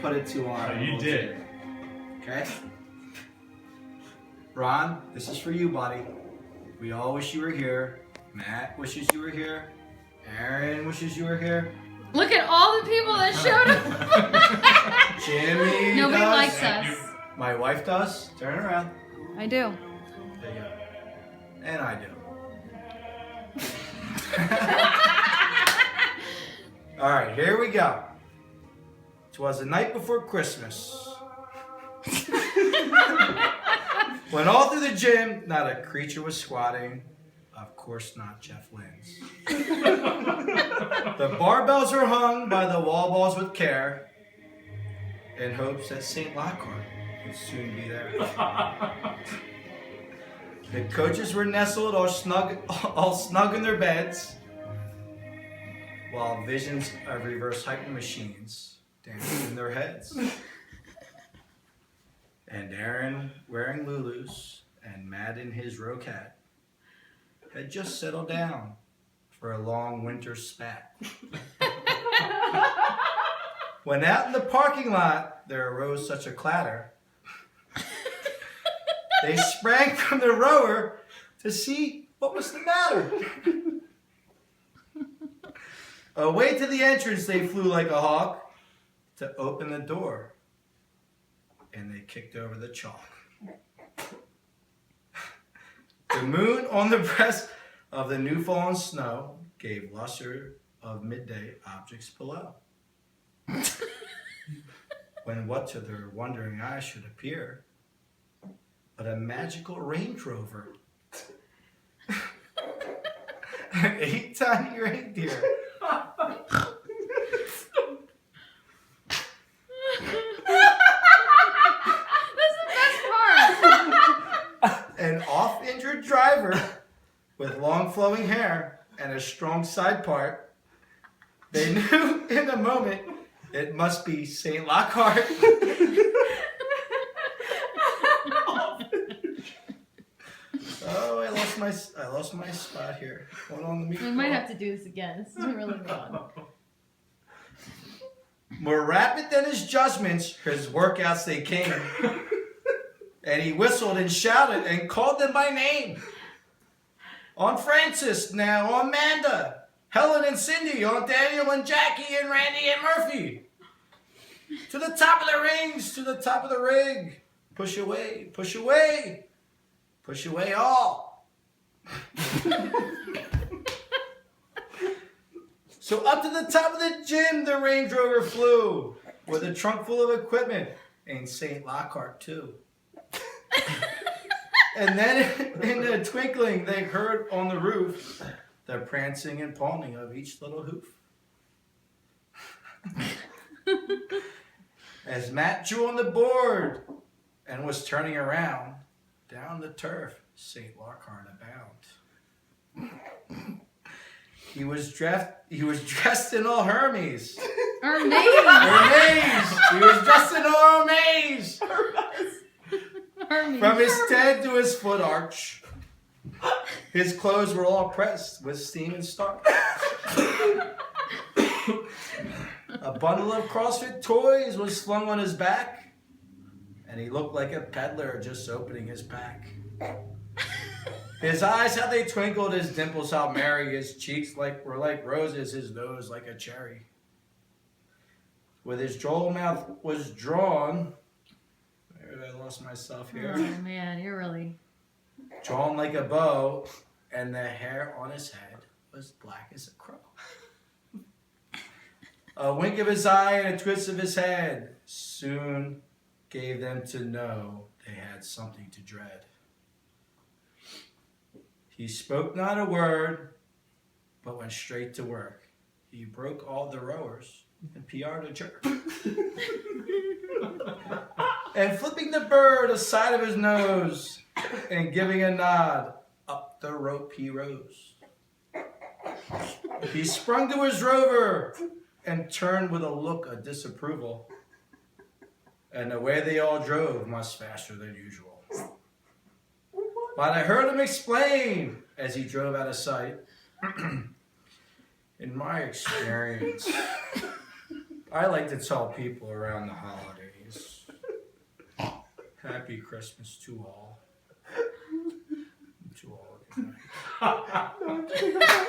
put it too on. Oh, you did. Okay? Ron, this is for you, buddy. We all wish you were here. Matt wishes you were here. Aaron wishes you were here. Look at all the people that showed up. Jimmy Nobody does. likes us. My wife does. Turn around. I do. There you go. And I do. All right, here we go. 'Twas the night before Christmas. When all through the gym, not a creature was squatting. Of course not Jeff Lynn's. The barbells were hung by the wall balls with care in hopes that St. Lockhart would soon be there. The coaches were nestled all snug in their beds, while visions of reverse hyper machines danced in their heads. And Aaron, wearing Lulu's, and Matt in his Rocat, had just settled down for a long winter spat. When out in the parking lot there arose such a clatter, they sprang from the rower to see what was the matter. Away to the entrance they flew like a hawk to open the door, and they kicked over the chalk. The moon on the breast of the new fallen snow gave luster of midday objects below. When what to their wondering eyes should appear but a magical Range Rover. An 8-tiny reindeer. An off-injured driver with long flowing hair and a strong side part. They knew in a moment it must be St. Lockhart. Oh, I lost my spot here. Hold on, let me. We might have to do this again. This is really fun. More rapid than his judgments, his workouts they came. And he whistled and shouted and called them by name. On Francis, now on Amanda, Helen and Cindy, on Daniel and Jackie and Randy and Murphy. To the top of the rings, to the top of the rig. Push away, push away, push away all. So up to the top of the gym the Range Rover flew with a trunk full of equipment and St. Lockhart too. And then in a twinkling they heard on the roof the prancing and pawing of each little hoof. As Matt drew on the board and was turning around, down the turf St. Lockhart abound. He was dressed in all Hermes. Hermes. Hermes. He was dressed in all Hermes. Hermes. From his head to his foot arch. His clothes were all pressed with steam and starch. A bundle of CrossFit toys was slung on his back, and he looked like a peddler just opening his pack. His eyes, how they twinkled, his dimples, how merry, his cheeks were like roses, his nose like a cherry. With his droll mouth was drawn, I lost myself here. Oh man, you're really... Drawn like a bow, and the hair on his head was black as a crow. A wink of his eye and a twist of his head soon gave them to know they had something to dread. He spoke not a word, but went straight to work. He broke all the rowers and PR'd a jerk. And flipping the bird aside of his nose and giving a nod, up the rope he rose. He sprung to his rover and turned with a look of disapproval. And away they all drove much faster than usual. But I heard him explain as he drove out of sight. In my experience, I like to tell people around the holidays, Happy Christmas to all. To all. Good night.